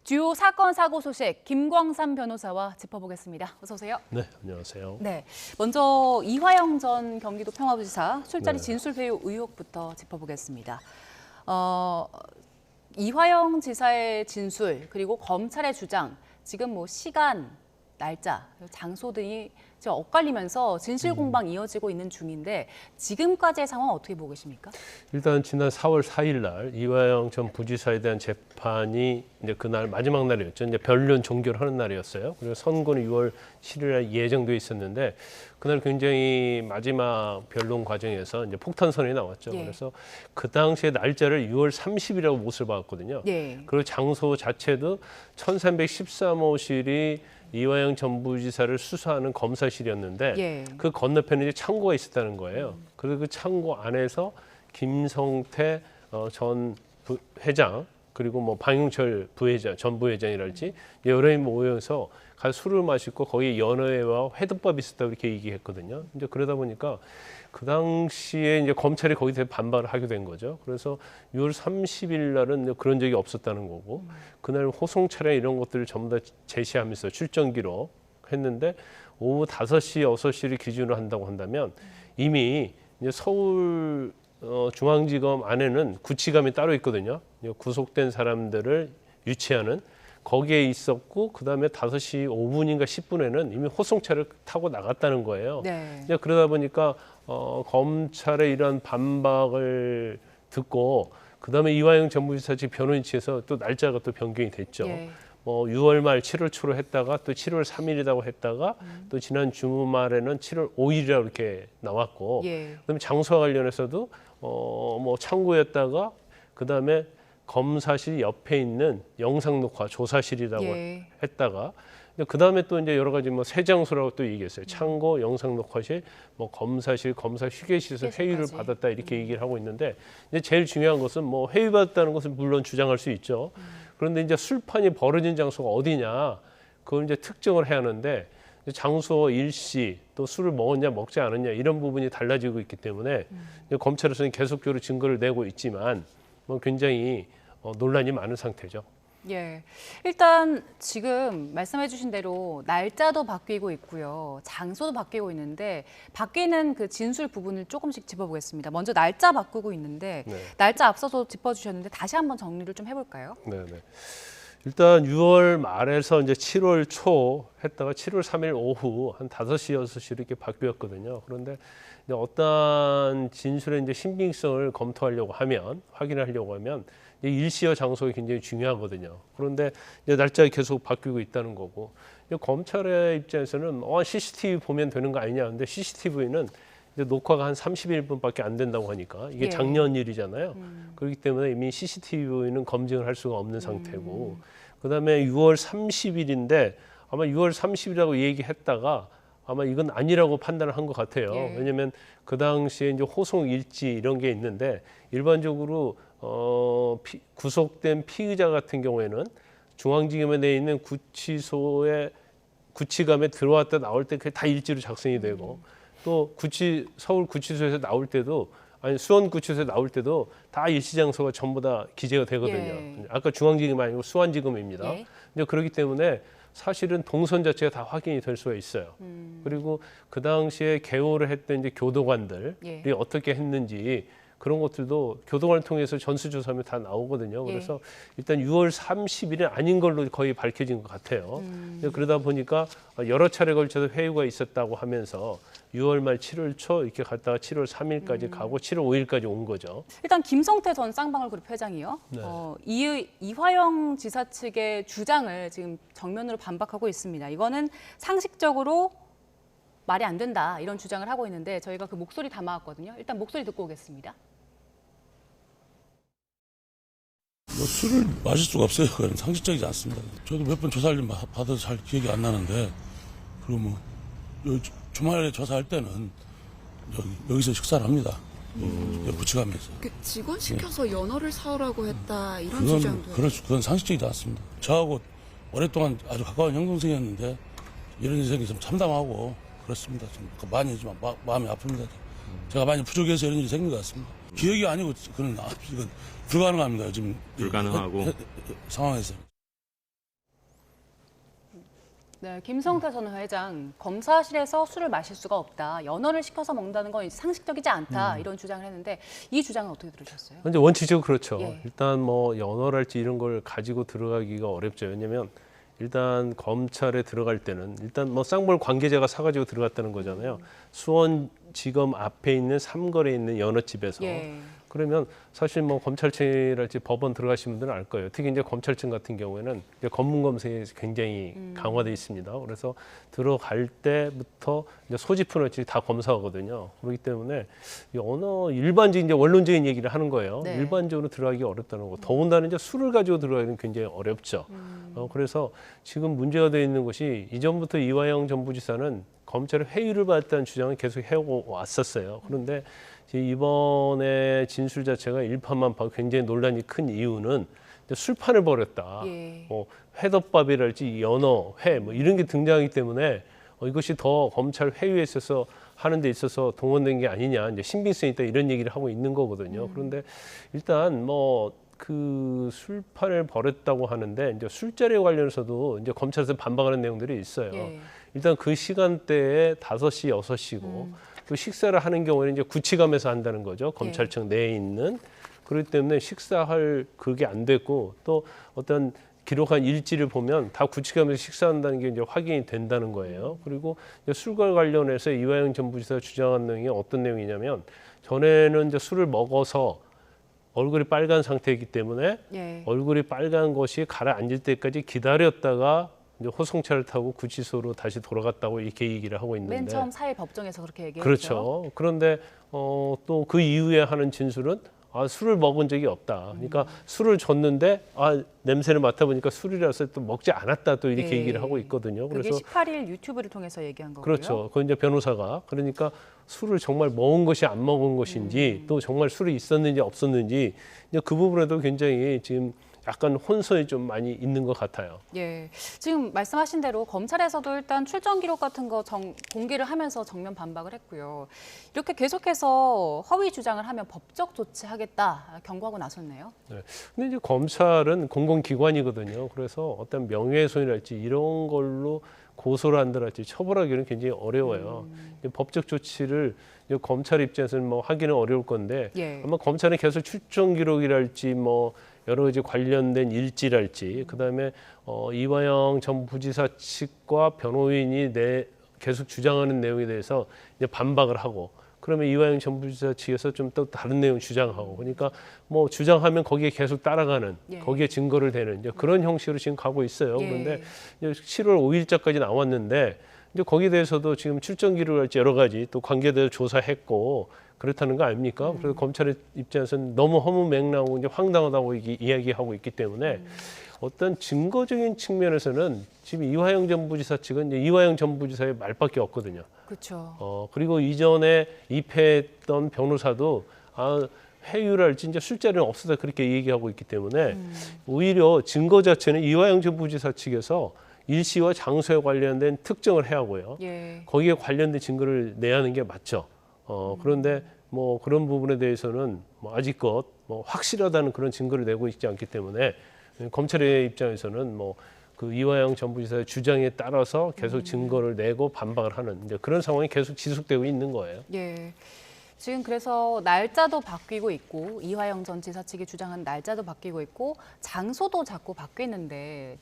주요 사건 사고 소식 김광삼 변호사와 짚어보겠습니다. 어서 오세요. 네, 안녕하세요. 네, 먼저 이화영 전 경기도 평화부지사 술자리 네. 진술 회유 의혹부터 짚어보겠습니다. 이화영 지사의 진술 그리고 검찰의 주장 지금 뭐 시간, 날짜, 장소 등이 지금 엇갈리면서 진실 공방 이어지고 있는 중인데 지금까지의 상황 어떻게 보고 계십니까? 일단 지난 4월 4일 날 이화영 전 부지사에 대한 재판이 이제 그날 마지막 날이었죠. 이제 변론 종결을 하는 날이었어요. 그리고 선고는 6월 7일에 예정돼 있었는데 그날 굉장히 마지막 변론 과정에서 이제 폭탄 선언이 나왔죠. 예. 그래서 그 당시에 날짜를 6월 30일이라고 못을 박았거든요. 예. 그리고 장소 자체도 1313호실이 이화영 전 부지사를 수사하는 검사실이었는데 예. 그 건너편에 이제 창고가 있었다는 거예요. 그래서 그 창고 안에서 김성태 전 회장 그리고 뭐 방용철 부회장, 전 부회장이랄지 여러 명이 모여서 가서 술을 마시고 거기에 연어회와 회덮밥이 있었다고 이렇게 얘기했거든요. 이제 그러다 보니까 그 당시에 이제 검찰이 거기에 대해 반발을 하게 된 거죠. 그래서 6월 30일 날은 그런 적이 없었다는 거고 그날 호송 차량 이런 것들을 전부 다 제시하면서 출정 기록 했는데 오후 5시, 6시를 기준으로 한다고 한다면 이미 이제 서울 중앙지검 안에는 구치감이 따로 있거든요. 구속된 사람들을 유치하는 거기에 있었고 그다음에 5시 5분인가 10분에는 이미 호송차를 타고 나갔다는 거예요. 네. 이제 그러다 보니까 검찰의 이런 반박을 듣고 그다음에 이화영 전 부지사 측 변호인 측에서 또 날짜가 또 변경이 됐죠. 예. 6월 말 7월 초로 했다가 또 7월 3일이라고 했다가 또 지난 주말에는 7월 5일이라고 이렇게 나왔고 예. 그다음에 장소와 관련해서도 뭐 창고였다가 그다음에 검사실 옆에 있는 영상 녹화 조사실이라고 예. 했다가 그다음에 또 이제 여러 가지 뭐 새 장소라고 또 얘기했어요. 창고, 영상 녹화실, 뭐 검사실, 검사 휴게실에서 회의를 휴게실까지. 받았다 이렇게 얘기를 하고 있는데 이제 제일 중요한 것은 뭐 회의 받았다는 것은 물론 주장할 수 있죠. 그런데 이제 술판이 벌어진 장소가 어디냐 그걸 이제 특정을 해야 하는데 장소, 일시, 또 술을 먹었냐 먹지 않았냐 이런 부분이 달라지고 있기 때문에 이제 검찰에서는 계속적으로 증거를 내고 있지만 뭐 굉장히 논란이 많은 상태죠. 예. 일단 지금 말씀해 주신 대로 날짜도 바뀌고 있고요. 장소도 바뀌고 있는데 바뀌는 그 진술 부분을 조금씩 짚어보겠습니다. 먼저 날짜 바꾸고 있는데 네. 날짜 앞서서 짚어주셨는데 다시 한번 정리를 좀 해볼까요? 네네. 일단 6월 말에서 이제 7월 초 했다가 7월 3일 오후 한 5시, 6시 이렇게 바뀌었거든요. 그런데 이제 어떤 진술의 이제 신빙성을 검토하려고 하면, 확인하려고 하면 이제 일시와 장소가 굉장히 중요하거든요. 그런데 이제 날짜가 계속 바뀌고 있다는 거고, 이제 검찰의 입장에서는 CCTV 보면 되는 거 아니냐. 근데 CCTV는 이제 녹화가 한 31분밖에 안 된다고 하니까 이게 예. 작년 일이잖아요. 그렇기 때문에 이미 CCTV는 검증을 할 수가 없는 상태고 그다음에 6월 30일인데 아마 6월 30일이라고 얘기했다가 아마 이건 아니라고 판단을 한 것 같아요. 예. 왜냐하면 그 당시에 이제 호송 일지 이런 게 있는데 일반적으로 구속된 피의자 같은 경우에는 중앙지검에 내 있는 구치소에 구치감에 들어왔다 나올 때 그게 다 일지로 작성이 되고 또 서울 구치소에서 나올 때도 아니 수원 구치소에서 나올 때도 다 일시장소가 전부 다 기재가 되거든요. 예. 아까 중앙지검이 아니고 수원지검입니다. 예. 근데 그렇기 때문에 사실은 동선 자체가 다 확인이 될 수가 있어요. 그리고 그 당시에 개호를 했던 이제 교도관들이 예. 어떻게 했는지 그런 것들도 교도관을 통해서 전수조사하면 다 나오거든요. 예. 그래서 일단 6월 30일은 아닌 걸로 거의 밝혀진 것 같아요. 그러다 보니까 여러 차례 걸쳐서 회유가 있었다고 하면서 6월 말 7월 초 이렇게 갔다가 7월 3일까지 가고 7월 5일까지 온 거죠. 일단 김성태 전 쌍방울그룹 회장이요. 네. 이화영 지사 측의 주장을 지금 정면으로 반박하고 있습니다. 이거는 상식적으로 말이 안 된다 이런 주장을 하고 있는데 저희가 그 목소리 담아왔거든요. 일단 목소리 듣고 오겠습니다. 뭐 술을 마실 수가 없어요. 그건 상식적이지 않습니다. 저도 몇 번 조사를 좀 받아서 잘 기억이 안 나는데 그리고 뭐 주말에 조사할 때는 여기서 식사를 합니다. 부치가면서. 직원 시켜서 연어를 사오라고 했다 이런 주장도. 그건 상식적이지 않습니다. 저하고 오랫동안 아주 가까운 형 동생이었는데 이런 일이 좀 참담하고 그렇습니다. 좀 많이 좀 마음이 아픕니다. 제가 많이 부족해서 이런 일이 생긴 것 같습니다. 기억이 아니고 이건 불가능합니다. 지금 불가능하고 상황에서. 네, 김성태 전 회장 검사실에서 술을 마실 수가 없다. 연어를 시켜서 먹는다는 건 상식적이지 않다. 이런 주장을 했는데 이 주장은 어떻게 들으셨어요? 이제 원칙적으로 그렇죠. 예. 일단 뭐 연어랄지 이런 걸 가지고 들어가기가 어렵죠. 왜냐하면 일단 검찰에 들어갈 때는 일단 뭐 쌍볼 관계자가 사가지고 들어갔다는 거잖아요. 수원지검 앞에 있는 삼거리에 있는 연어집에서. 예. 그러면 사실 뭐 검찰청이랄지 법원 들어가신 분들은 알 거예요. 특히 이제 검찰청 같은 경우에는 이제 검문 검색이 굉장히 강화돼 있습니다. 그래서 들어갈 때부터 이제 소지품을지 다 검사하거든요. 그렇기 때문에 이 언어 일반적인 이제 원론적인 얘기를 하는 거예요. 네. 일반적으로 들어가기 어렵다는 거. 더군다나 이제 술을 가지고 들어가기는 굉장히 어렵죠. 그래서 지금 문제가 되어 있는 것이 이전부터 이화영 전 부지사는 검찰의 회유를 받았다는 주장을 계속 해오고 왔었어요. 그런데 이번에 진술 자체가 일파만파 굉장히 논란이 큰 이유는 이제 술판을 벌였다. 예. 뭐 회덮밥이랄지 연어, 회 뭐 이런 게 등장하기 때문에 이것이 더 검찰 회유에 있어서 하는 데 있어서 동원된 게 아니냐, 이제 신빙성이 있다 이런 얘기를 하고 있는 거거든요. 그런데 일단 뭐 그 술판을 벌였다고 하는데 이제 술자리에 관련해서도 이제 검찰에서 반박하는 내용들이 있어요. 예. 일단 그 시간대에 5시, 6시고 또 식사를 하는 경우에는 이제 구치감에서 한다는 거죠. 검찰청 내에 있는. 그렇기 때문에 식사할 그게 안 됐고 또 어떤 기록한 일지를 보면 다 구치감에서 식사한다는 게 이제 확인이 된다는 거예요. 그리고 이제 술과 관련해서 이화영 전 부지사가 주장한 내용이 어떤 내용이냐면 전에는 이제 술을 먹어서 얼굴이 빨간 상태이기 때문에 예. 얼굴이 빨간 것이 가라앉을 때까지 기다렸다가 이제 호송차를 타고 구치소로 다시 돌아갔다고 이렇게 얘기를 하고 있는데 맨 처음 사회 법정에서 그렇게 얘기했죠. 그렇죠. 그런데 또 그 이후에 하는 진술은 술을 먹은 적이 없다. 그러니까 술을 줬는데 냄새를 맡아보니까 술이라서 또 먹지 않았다. 또 이렇게 예. 얘기를 하고 있거든요. 그게 그래서 18일 유튜브를 통해서 얘기한 거고요. 그렇죠. 그 이제 변호사가 그러니까 술을 정말 먹은 것이 안 먹은 것인지 또 정말 술이 있었는지 없었는지 이제 그 부분에도 굉장히 지금 약간 혼선이 좀 많이 있는 것 같아요. 예, 지금 말씀하신 대로 검찰에서도 일단 출정 기록 같은 거 공개를 하면서 정면 반박을 했고요. 이렇게 계속해서 허위 주장을 하면 법적 조치하겠다 경고하고 나섰네요. 네. 근데 이제 검찰은 공공기관이거든요. 그래서 어떤 명예훼손이랄지 이런 걸로 고소를 한다랄지 처벌하기는 굉장히 어려워요. 이제 법적 조치를 이제 검찰 입장에서는 뭐 하기는 어려울 건데 예. 아마 검찰은 계속 출정 기록이랄지 뭐 여러 가지 관련된 일지랄지 그다음에 이화영 전 부지사 측과 변호인이 계속 주장하는 내용에 대해서 이제 반박을 하고 그러면 이화영 전 부지사 측에서 좀 또 다른 내용 주장하고 그러니까 뭐 주장하면 거기에 계속 따라가는 예. 거기에 증거를 대는 이제 그런 형식으로 지금 가고 있어요. 예. 그런데 이제 7월 5일자까지 나왔는데 이제 거기에 대해서도 지금 출정 기록할지 여러 가지 또 관계대로 조사했고 그렇다는 거 아닙니까? 그래서 검찰의 입장에서는 너무 허무맹랑하고 이제 황당하다고 이야기하고 있기 때문에 어떤 증거적인 측면에서는 지금 이화영 전 부지사 측은 이제 이화영 전 부지사의 말밖에 없거든요. 그렇죠. 그리고 이전에 입회했던 변호사도 회유랄지 이제 술자리는 없었다 그렇게 얘기하고 있기 때문에 오히려 증거 자체는 이화영 전 부지사 측에서 일시와 장소에 관련된 특정을 해야 하고요. 예. 거기에 관련된 증거를 내야 하는 게 맞죠. 그런데 뭐 그런 부분에 대해서는 뭐 아직껏 뭐 확실하다는 그런 증거를 내고 있지 않기 때문에 검찰의 입장에서는 뭐 그 이화영 전 부지사의 주장에 따라서 계속 증거를 내고 반박을 하는 이제 그런 상황이 계속 지속되고 있는 거예요. 예. 지금 그래서 날짜도 바뀌고 있고 이화영 전 지사 측이 주장한 날짜도 바뀌고 있고 장소도 자꾸 바뀌는데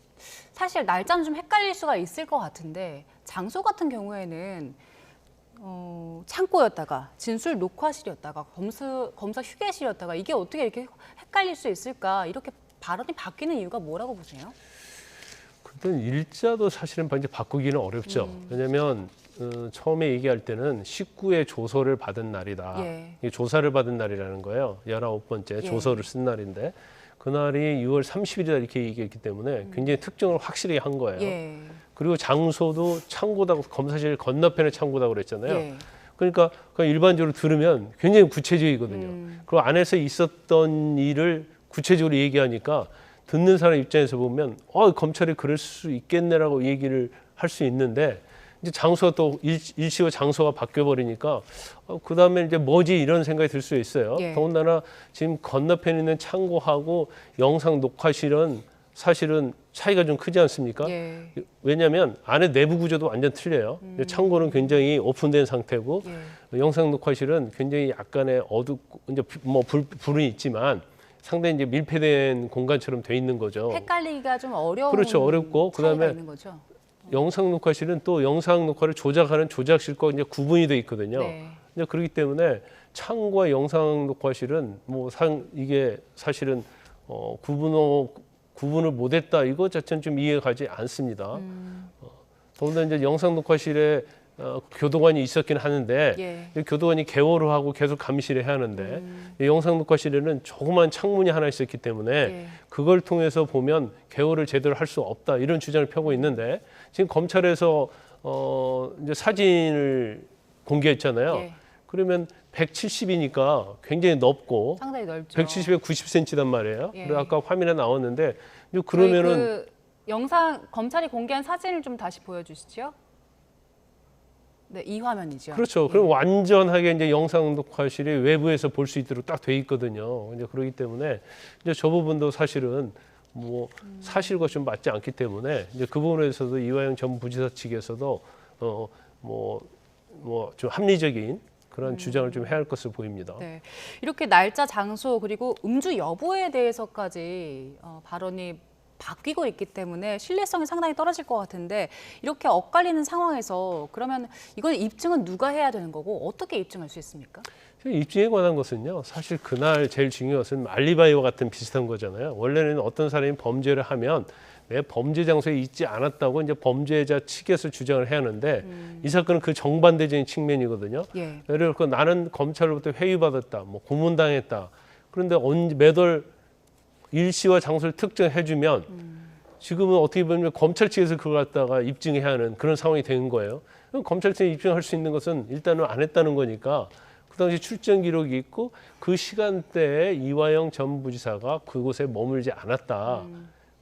사실 날짜는 좀 헷갈릴 수가 있을 것 같은데 장소 같은 경우에는 창고였다가 진술 녹화실이었다가 검사 휴게실이었다가 이게 어떻게 이렇게 헷갈릴 수 있을까 이렇게 발언이 바뀌는 이유가 뭐라고 보세요? 그때 일자도 사실은 이제 바꾸기는 어렵죠. 왜냐하면 처음에 얘기할 때는 19회 조서를 받은 날이다. 예. 이게 조사를 받은 날이라는 거예요. 19번째 예. 조서를 쓴 날인데 그날이 6월 30일이다 이렇게 얘기했기 때문에 굉장히 특정을 확실히 한 거예요. 예. 그리고 장소도 창고다 검사실 건너편에 창고다 그랬잖아요. 예. 그러니까 그냥 일반적으로 들으면 굉장히 구체적이거든요. 그리고 안에서 있었던 일을 구체적으로 얘기하니까 듣는 사람 입장에서 보면 검찰이 그럴 수 있겠네라고 얘기를 할 수 있는데 이제 장소가 또 일시와 장소가 바뀌어 버리니까 그 다음에 이제 뭐지 이런 생각이 들 수 있어요. 예. 더군다나 지금 건너편에 있는 창고하고 영상 녹화실은 사실은 차이가 좀 크지 않습니까? 예. 왜냐하면 안에 내부 구조도 완전 틀려요. 창고는 굉장히 오픈된 상태고 예. 영상 녹화실은 굉장히 약간의 어둡고 이제 불은 있지만 상당히 이제 밀폐된 공간처럼 돼 있는 거죠. 헷갈리기가 좀 어려운 그렇죠. 어렵고 차이가 그다음에 있는 거죠. 영상 녹화실은 또 영상 녹화를 조작하는 조작실과 이제 구분이 돼 있거든요. 네. 이제 그렇기 때문에 창과 영상 녹화실은 이게 사실은 구분을 못했다 이거 자체는 좀 이해가 가지 않습니다. 더군다나 이제 영상 녹화실에 교도관이 있었긴 하는데 예. 이 교도관이 개월을 하고 계속 감시를 해야 하는데 이 영상 녹화실에는 조그만 창문이 하나 있었기 때문에 예. 그걸 통해서 보면 개월을 제대로 할 수 없다 이런 주장을 펴고 있는데 지금 검찰에서 이제 사진을 공개했잖아요. 예. 그러면 170이니까 굉장히 넓고 상당히 넓죠. 170에 90cm단 말이에요. 예. 그리고 아까 화면에 나왔는데 저희 그러면은 그 영상 검찰이 공개한 사진을 좀 다시 보여주시죠. 네, 이 화면이죠. 그렇죠. 그럼 완전하게 이제 영상 녹화실이 외부에서 볼 수 있도록 딱 돼 있거든요. 이제 그렇기 때문에 이제 저 부분도 사실은 사실과 좀 맞지 않기 때문에 이제 그 부분에서도 이화영 전 부지사 측에서도 좀 합리적인 그런 주장을 좀 해야 할 것으로 보입니다. 네, 이렇게 날짜, 장소 그리고 음주 여부에 대해서까지 발언이 바뀌고 있기 때문에 신뢰성이 상당히 떨어질 것 같은데 이렇게 엇갈리는 상황에서 그러면 이건 입증은 누가 해야 되는 거고 어떻게 입증할 수 있습니까? 입증에 관한 것은요. 사실 그날 제일 중요한 것은 알리바이와 같은 비슷한 거잖아요. 원래는 어떤 사람이 범죄를 하면 내 범죄 장소에 있지 않았다고 이제 범죄자 측에서 주장을 해야 하는데 이 사건은 그 정반대적인 측면이거든요. 예. 예를 들어 나는 검찰로부터 회유받았다, 고문당했다. 그런데 매달 일시와 장소를 특정해주면 지금은 어떻게 보면 검찰 측에서 그걸 갖다가 입증해야 하는 그런 상황이 되는 거예요. 그럼 검찰 측이 입증할 수 있는 것은 일단은 안 했다는 거니까 그 당시 출정 기록이 있고 그 시간대에 이화영 전 부지사가 그곳에 머물지 않았다.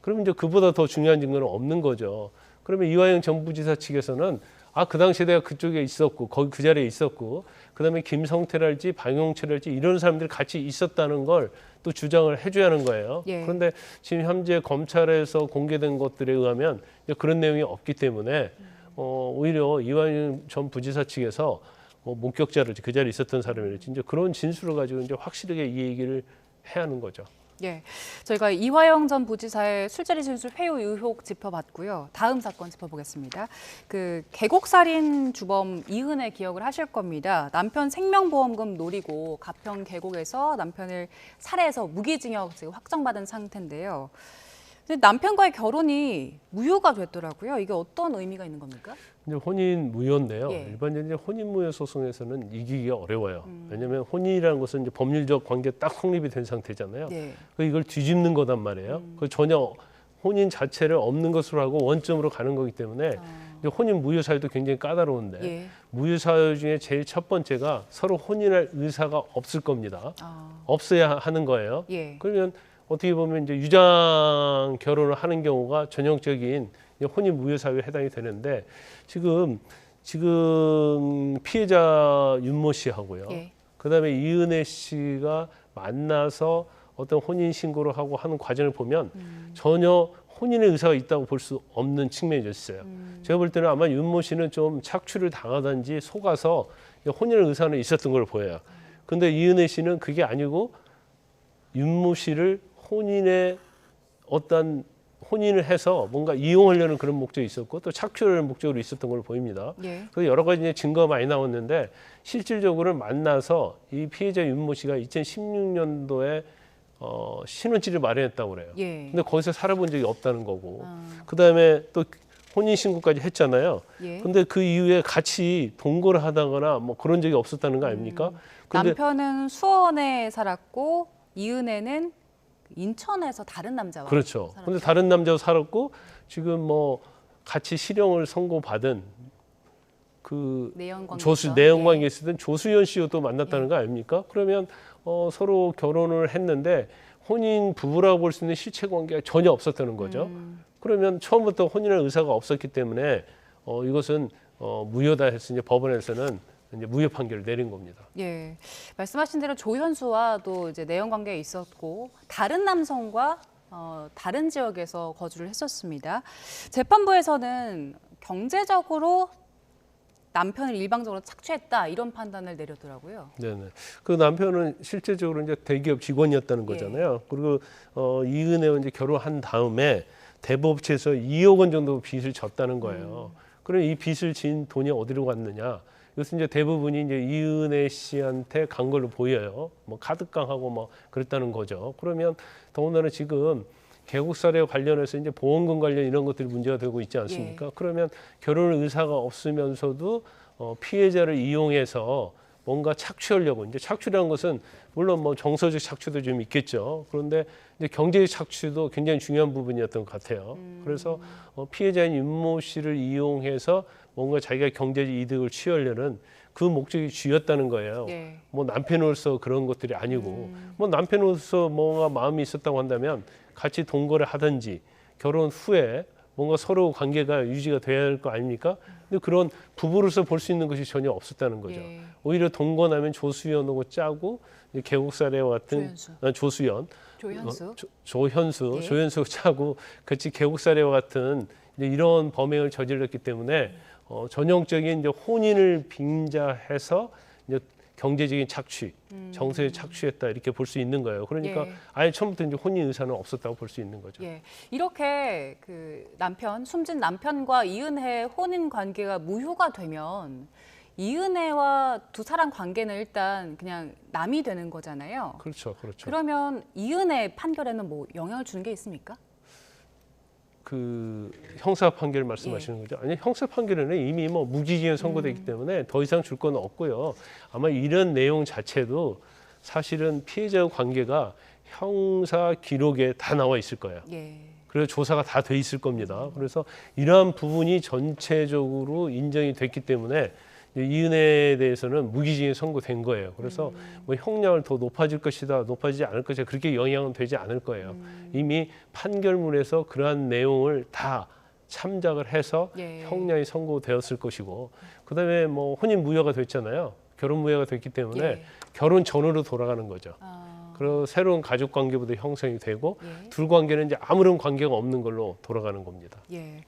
그러면 이제 그보다 더 중요한 증거는 없는 거죠. 그러면 이화영 전 부지사 측에서는 그 당시에 내가 그쪽에 있었고 거기 그 자리에 있었고 그다음에 김성태랄지 방용철랄지 이런 사람들이 같이 있었다는 걸 또 주장을 해줘야 하는 거예요. 예. 그런데 지금 현재 검찰에서 공개된 것들에 의하면 그런 내용이 없기 때문에 오히려 이화영 전 부지사 측에서 목격자랄지 그 자리에 있었던 사람이랄지 이제 그런 진술을 가지고 이제 확실하게 이 얘기를 해야 하는 거죠. 예, 저희가 이화영 전 부지사의 술자리 진술 회유 의혹 짚어봤고요. 다음 사건 짚어보겠습니다. 그 계곡살인 주범 이은혜 기억을 하실 겁니다. 남편 생명보험금 노리고 가평 계곡에서 남편을 살해해서 무기징역 지금 확정받은 상태인데요. 근데 남편과의 결혼이 무효가 됐더라고요. 이게 어떤 의미가 있는 겁니까? 이제 혼인 무효인데요. 예. 일반적으로 혼인 무효 소송에서는 이기기가 어려워요. 왜냐하면 혼인이라는 것은 이제 법률적 관계 딱 확립이 된 상태잖아요. 네. 이걸 뒤집는 거단 말이에요. 그 전혀 혼인 자체를 없는 것으로 하고 원점으로 가는 거기 때문에 이제 혼인 무효 사유도 굉장히 까다로운데 예. 무효 사유 중에 제일 첫 번째가 서로 혼인할 의사가 없을 겁니다. 없어야 하는 거예요. 예. 그러면 어떻게 보면 이제 유장 결혼을 하는 경우가 전형적인 혼인 무효 사유에 해당이 되는데 지금 피해자 윤모 씨하고요. 예. 그다음에 이은혜 씨가 만나서 어떤 혼인 신고를 하고 하는 과정을 보면 전혀 혼인의 의사가 있다고 볼 수 없는 측면이 있어요. 제가 볼 때는 아마 윤모 씨는 좀 착취를 당하든지 속아서 혼인의 의사는 있었던 걸 보여요. 근데 이은혜 씨는 그게 아니고 윤모 씨를 혼인을 해서 뭔가 이용하려는 그런 목적이 있었고 또 착취하려는 목적으로 있었던 걸로 보입니다. 예. 그래서 여러 가지 이제 증거가 많이 나왔는데 실질적으로는 만나서 이 피해자 윤모 씨가 2016년도에 신혼집을 마련했다고 그래요. 예. 근데 거기서 살아본 적이 없다는 거고 그다음에 또 혼인 신고까지 했잖아요. 예. 근데 그 이후에 같이 동거를 하다거나 그런 적이 없었다는 거 아닙니까? 근데 남편은 수원에 살았고 이은혜는 인천에서 다른 남자와 그렇죠. 살았죠. 근데 다른 남자와 살았고 지금 같이 실형을 선고받은 그 내연관계죠. 내연관계에 있었던 조수연 씨와 또 만났다는 거 아닙니까? 그러면 서로 결혼을 했는데 혼인 부부라고 볼 수 있는 실체 관계가 전혀 없었다는 거죠. 그러면 처음부터 혼인할 의사가 없었기 때문에 이것은 무효다 해서 이제 법원에서는 이제 무효 판결을 내린 겁니다. 예, 말씀하신 대로 조현수와도 이제 내연 관계에 있었고 다른 남성과 다른 지역에서 거주를 했었습니다. 재판부에서는 경제적으로 남편을 일방적으로 착취했다 이런 판단을 내렸더라고요. 네네. 그 남편은 실제적으로 이제 대기업 직원이었다는 거잖아요. 그리고 이은혜와 이제 결혼한 다음에 대부업체에서 2억 원 정도 빚을 졌다는 거예요. 그럼 이 빚을 진 돈이 어디로 갔느냐? 이것은 이제 대부분이 이제 이은혜 씨한테 간 걸로 보여요. 뭐 카드깡하고 뭐 그랬다는 거죠. 그러면 더군다나 지금 개국 사례와 관련해서 이제 보험금 관련 이런 것들이 문제가 되고 있지 않습니까? 예. 그러면 결혼 의사가 없으면서도 피해자를 이용해서 뭔가 착취하려고 이제 착취라는 것은 물론 뭐 정서적 착취도 좀 있겠죠. 그런데 이제 경제적 착취도 굉장히 중요한 부분이었던 것 같아요. 그래서 피해자인 윤모 씨를 이용해서 뭔가 자기가 경제적 이득을 취하려는 그 목적이 쥐였다는 거예요. 예. 뭐 남편으로서 그런 것들이 아니고 뭐 남편으로서 뭔가 마음이 있었다고 한다면 같이 동거를 하든지 결혼 후에 뭔가 서로 관계가 유지가 돼야 할 거 아닙니까? 근데 그런 부부로서 볼 수 있는 것이 전혀 없었다는 거죠. 예. 오히려 동거나면 조수연하고 짜고 개국 사례와 같은 조수연, 조현수. 조현수, 예. 조현수 짜고 같이 개국 사례와 같은 이제 이런 범행을 저질렀기 때문에 전형적인 이제 혼인을 빙자해서 이제 경제적인 착취, 정서에 착취했다 이렇게 볼 수 있는 거예요. 그러니까 예. 아예 처음부터 이제 혼인 의사는 없었다고 볼 수 있는 거죠. 예, 이렇게 그 숨진 남편과 이은혜의 혼인 관계가 무효가 되면 이은혜와 두 사람 관계는 일단 그냥 남이 되는 거잖아요. 그렇죠, 그렇죠. 그러면 이은혜 판결에는 뭐 영향을 주는 게 있습니까? 그 형사 판결 말씀하시는 거죠? 아니 형사 판결에는 이미 뭐 무기징역 선고됐기 때문에 더 이상 줄 건 없고요. 아마 이런 내용 자체도 사실은 피해자 관계가 형사 기록에 다 나와 있을 거예요. 예. 그래서 조사가 다 돼 있을 겁니다. 그래서 이러한 부분이 전체적으로 인정이 됐기 때문에 이은혜에 대해서는 무기징역 선고된 거예요. 그래서 뭐 형량을 더 높아질 것이다, 높아지지 않을 것이다 그렇게 영향은 되지 않을 거예요. 이미 판결문에서 그러한 내용을 다 참작을 해서 예. 형량이 선고되었을 것이고, 그다음에 뭐 혼인 무효가 됐잖아요. 결혼 무효가 됐기 때문에 예. 결혼 전으로 돌아가는 거죠. 아, 그리고 새로운 가족 관계부터 형성이 되고 예. 둘 관계는 이제 아무런 관계가 없는 걸로 돌아가는 겁니다. 예.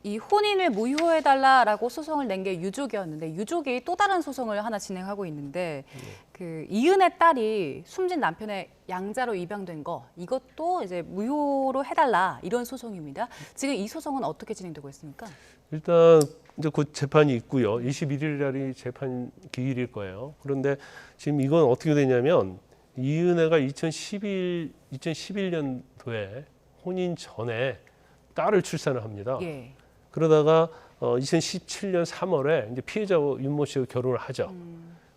이 혼인을 무효해달라라고 소송을 낸 게 유족이었는데 유족이 또 다른 소송을 하나 진행하고 있는데 그 이은혜 딸이 숨진 남편의 양자로 입양된 거 이것도 이제 무효로 해달라 이런 소송입니다. 지금 이 소송은 어떻게 진행되고 있습니까? 일단 이제 곧 재판이 있고요. 21일 날이 재판 기일일 거예요. 그런데 지금 이건 어떻게 되냐면 이은혜가 2011년도에 혼인 전에 딸을 출산을 합니다. 예. 그러다가 2017년 3월에 이제 피해자 윤모 씨와 결혼을 하죠.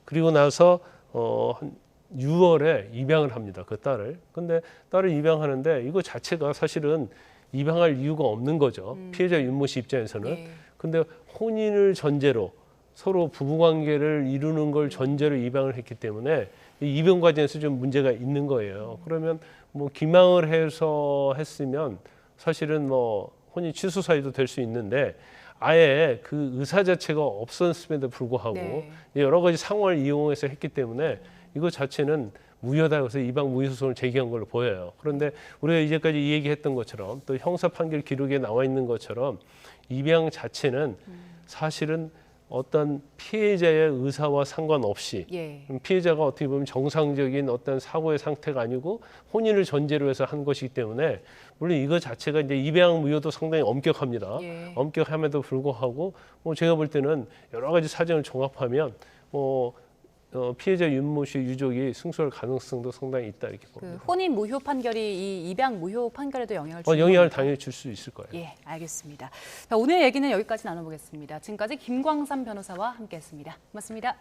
그리고 나서 한 6월에 입양을 합니다. 그 딸을. 근데 딸을 입양하는데 이거 자체가 사실은 입양할 이유가 없는 거죠. 피해자 윤모 씨 입장에서는. 예. 근데 혼인을 전제로 서로 부부 관계를 이루는 걸 전제로 입양을 했기 때문에 이 입양 과정에서 좀 문제가 있는 거예요. 그러면 뭐 기망을 해서 했으면 사실은 뭐 혼인 취소 사유도 될 수 있는데 아예 그 의사 자체가 없었음에도 불구하고 네. 여러 가지 상황을 이용해서 했기 때문에 이거 자체는 무효다 해서 입양 무효 소송을 제기한 걸로 보여요. 그런데 우리가 이제까지 이 얘기했던 것처럼 또 형사 판결 기록에 나와 있는 것처럼 입양 자체는 사실은 어떤 피해자의 의사와 상관없이 예. 피해자가 어떻게 보면 정상적인 어떤 사고의 상태가 아니고 혼인을 전제로 해서 한 것이기 때문에 물론 이거 자체가 이제 입양 무효도 상당히 엄격합니다. 예. 엄격함에도 불구하고 뭐 제가 볼 때는 여러 가지 사정을 종합하면 뭐 피해자 윤모 씨 유족이 승소할 가능성도 상당히 있다 이렇게 그 봅니다. 혼인 무효 판결이 이 입양 무효 판결에도 영향을 주는 영향을 겁니까? 당연히 줄 수 있을 거예요. 예, 알겠습니다. 자, 오늘 얘기는 여기까지 나눠보겠습니다. 지금까지 김광삼 변호사와 함께했습니다. 고맙습니다.